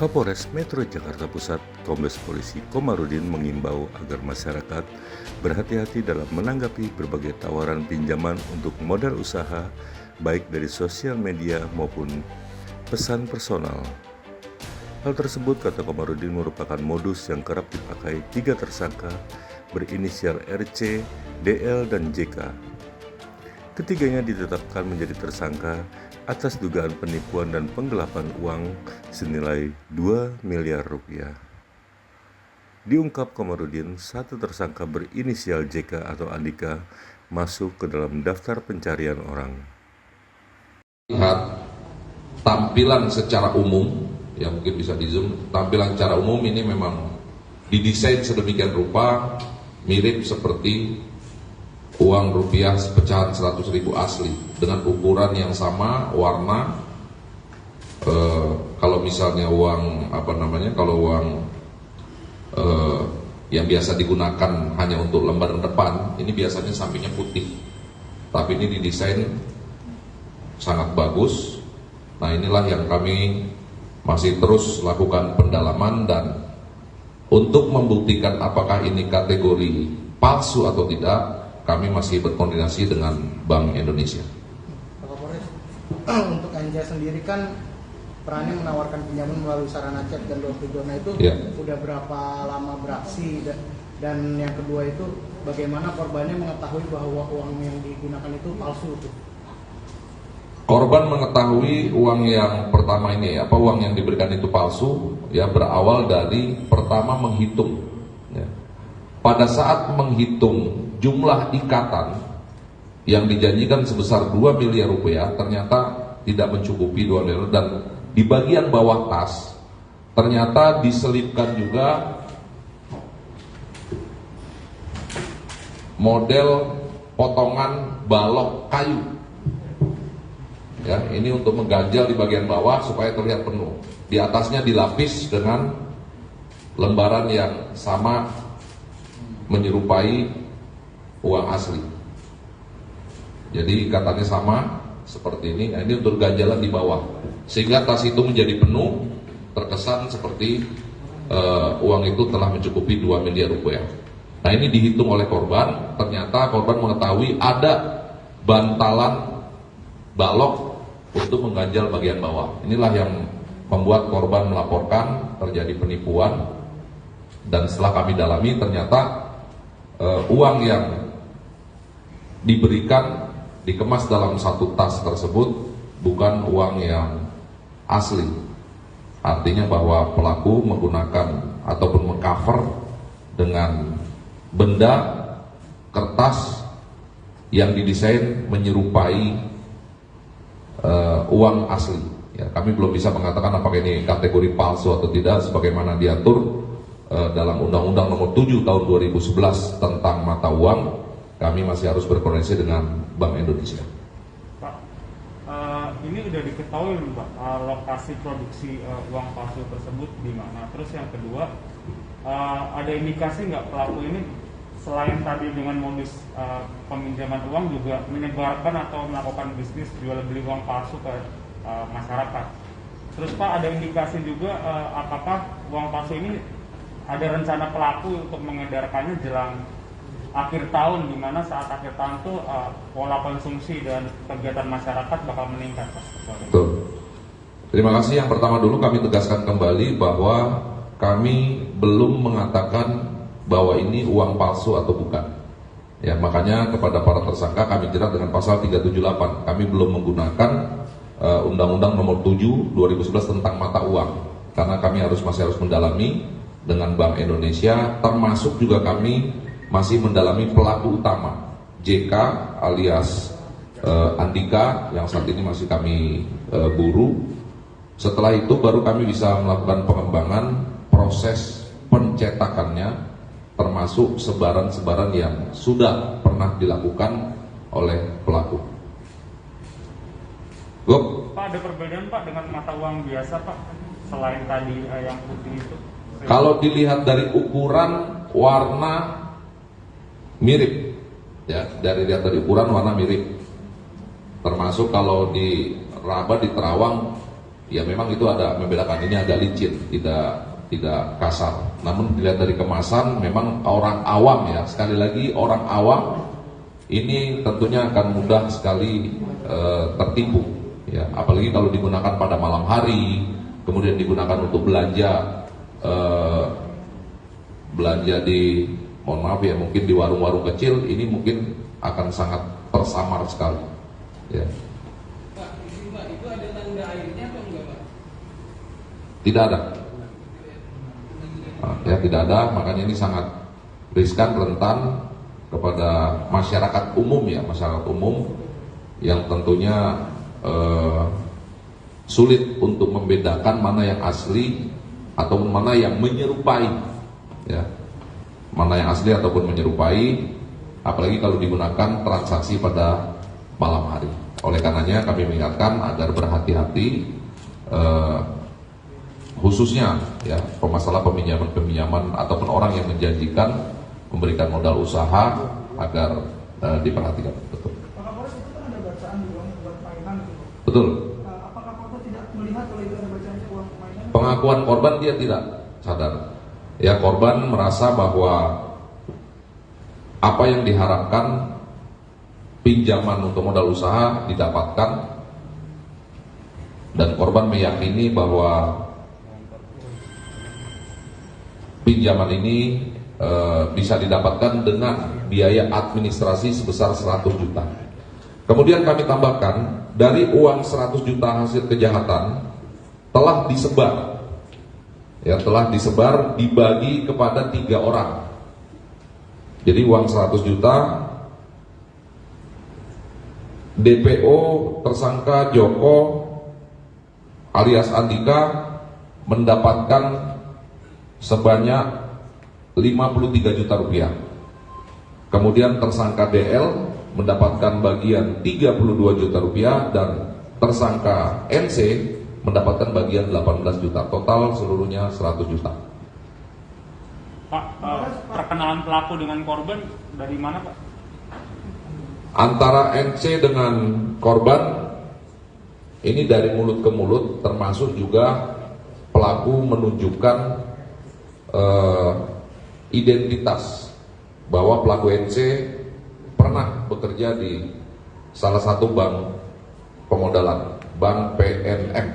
Kapolres Metro Jakarta Pusat, Kombes Polisi Komarudin mengimbau agar masyarakat berhati-hati dalam menanggapi berbagai tawaran pinjaman untuk modal usaha, baik dari sosial media maupun pesan personal. Hal tersebut, kata Komarudin, merupakan modus yang kerap dipakai 3 tersangka berinisial RC, DL, dan JK. Ketiganya ditetapkan menjadi tersangka atas dugaan penipuan dan penggelapan uang senilai 2 miliar rupiah. Diungkap Komarudin, satu tersangka berinisial JK atau Andika masuk ke dalam daftar pencarian orang. Lihat tampilan secara umum, ya mungkin bisa di zoom, tampilan secara umum ini memang didesain sedemikian rupa mirip seperti uang rupiah pecahan 100.000 asli dengan ukuran yang sama, warna. Kalau misalnya uang kalau uang yang biasa digunakan hanya untuk lembaran depan, ini biasanya sampingnya putih. Tapi ini didesain sangat bagus. Nah, inilah yang kami masih terus lakukan pendalaman, dan untuk membuktikan apakah ini kategori palsu atau tidak, kami masih berkoordinasi dengan Bank Indonesia. Pak Kapolres, untuk Anja sendiri kan perannya menawarkan pinjaman melalui sarana chat dan door to door, itu udah berapa lama beraksi, dan yang kedua itu bagaimana korbannya mengetahui bahwa uang yang digunakan itu palsu itu? Korban mengetahui uang yang pertama ini, uang yang diberikan itu palsu, ya berawal dari pertama menghitung. Ya. Pada saat menghitung jumlah ikatan yang dijanjikan sebesar 2 miliar rupiah, ternyata tidak mencukupi 2 miliar, dan di bagian bawah tas ternyata diselipkan juga model potongan balok kayu. Ya, ini untuk mengganjal di bagian bawah supaya terlihat penuh. Di atasnya dilapis dengan lembaran yang sama menyerupai uang asli. Jadi ikatannya sama seperti ini. Nah, ini untuk ganjalan di bawah, sehingga tas itu menjadi penuh, terkesan seperti uang itu telah mencukupi 2 miliar rupiah. Nah, ini dihitung oleh korban. Ternyata korban mengetahui ada bantalan balok untuk mengganjal bagian bawah. Inilah yang membuat korban melaporkan terjadi penipuan, dan setelah kami dalami ternyata uang yang diberikan dikemas dalam satu tas tersebut bukan uang yang asli. Artinya bahwa pelaku menggunakan ataupun mengcover dengan benda kertas yang didesain menyerupai uang asli. Ya, kami belum bisa mengatakan apakah ini kategori palsu atau tidak, sebagaimana diatur dalam Undang-Undang Nomor 7 Tahun 2011 tentang mata uang. Kami masih harus berkoordinasi dengan Bank Indonesia. Pak, ini udah diketahui Pak, lokasi produksi uang palsu tersebut di mana. Terus yang kedua, ada indikasi nggak pelaku ini selain tadi dengan modus peminjaman uang juga menyebarkan atau melakukan bisnis jual beli uang palsu ke masyarakat? Terus Pak, ada indikasi juga apakah uang palsu ini ada rencana pelaku untuk mengedarkannya jelang akhir tahun, di mana saat akhir tahun itu pola konsumsi dan kegiatan masyarakat bakal meningkat, Pak? Betul. Terima kasih. Yang pertama dulu kami tegaskan kembali bahwa kami belum mengatakan bahwa ini uang palsu atau bukan. Ya, makanya kepada para tersangka kami jerat dengan pasal 378. Kami belum menggunakan Undang-Undang Nomor 7 2011 tentang mata uang, karena kami masih harus mendalami dengan Bank Indonesia, termasuk juga kami masih mendalami pelaku utama JK alias Andika yang saat ini masih kami buru. Setelah itu baru kami bisa melakukan pengembangan proses pencetakannya, termasuk sebaran-sebaran yang sudah pernah dilakukan oleh pelaku. Pak, ada perbedaan Pak dengan mata uang biasa Pak, selain tadi yang putih itu? Kalau dilihat dari ukuran, warna mirip, ya, dari ukuran warna mirip. Termasuk kalau di Raba, di Terawang ya memang itu ada membedakan, ini agak licin, tidak kasar. Namun dilihat dari kemasan, memang orang awam ya, sekali lagi orang awam ini tentunya akan mudah sekali tertipu. Ya, apalagi kalau digunakan pada malam hari, kemudian digunakan untuk belanja di, mohon maaf ya, mungkin di warung-warung kecil, ini mungkin akan sangat tersamar sekali. Ya. Pak, itu ada tanda airnya atau enggak, Pak? Tidak ada. Ya, tidak ada, makanya ini sangat riskan, rentan kepada masyarakat umum ya, masyarakat umum yang tentunya sulit untuk membedakan mana yang asli ataupun mana yang menyerupai, ya, mana yang asli ataupun menyerupai, apalagi kalau digunakan transaksi pada malam hari. Oleh karenanya kami mengingatkan agar berhati-hati, khususnya ya pemasalah peminjaman ataupun orang yang menjanjikan memberikan modal usaha agar diperhatikan. Betul. Pak Kapolres, itu kan ada bacaan di uang buat mainan gitu. Betul. Apakah korban tidak melihat kalau itu ada bacaan uang mainan? Pengakuan korban dia tidak sadar. Ya, korban merasa bahwa apa yang diharapkan pinjaman untuk modal usaha didapatkan, dan korban meyakini bahwa pinjaman ini bisa didapatkan dengan biaya administrasi sebesar 100 juta. Kemudian kami tambahkan, dari uang 100 juta hasil kejahatan telah disebar, ya, telah disebar dibagi kepada 3 orang. Jadi uang 100 juta DPO tersangka Joko alias Andika mendapatkan sebanyak 53 juta rupiah. Kemudian tersangka DL mendapatkan bagian 32 juta rupiah dan tersangka NC mendapatkan bagian 18 juta. Total seluruhnya 100 juta. Pak, perkenalan pelaku dengan korban dari mana, Pak? Antara NC dengan korban ini dari mulut ke mulut, termasuk juga pelaku menunjukkan identitas bahwa pelaku NC pernah bekerja di salah satu bank pemodalan, Bank PNM.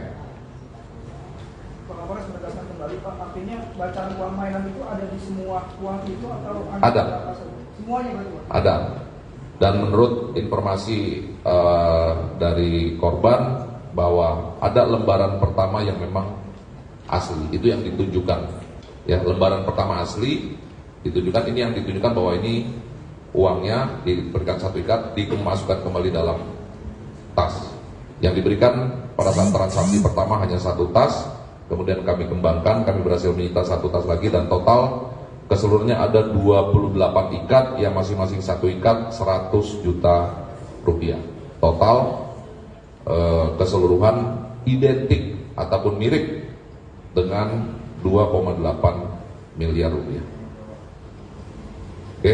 Pak Kapolres, menegaskan kembali Pak, artinya bacaan uang mainan itu ada di semua uang itu atau Ada. Semuanya berarti Pak? Ada. Dan menurut informasi dari korban bahwa ada lembaran pertama yang memang asli, itu yang ditunjukkan. Ya, lembaran pertama asli ditunjukkan, ini yang ditunjukkan bahwa ini uangnya diberikan satu ikat, dimasukkan kembali dalam tas. Yang diberikan pada saat transaksi pertama hanya satu tas, kemudian kami kembangkan, kami berhasil menyita satu tas lagi, dan total keseluruhannya ada 28 ikat yang masing-masing satu ikat 100 juta rupiah. Total keseluruhan identik ataupun mirip dengan 2,8 miliar rupiah. Oke?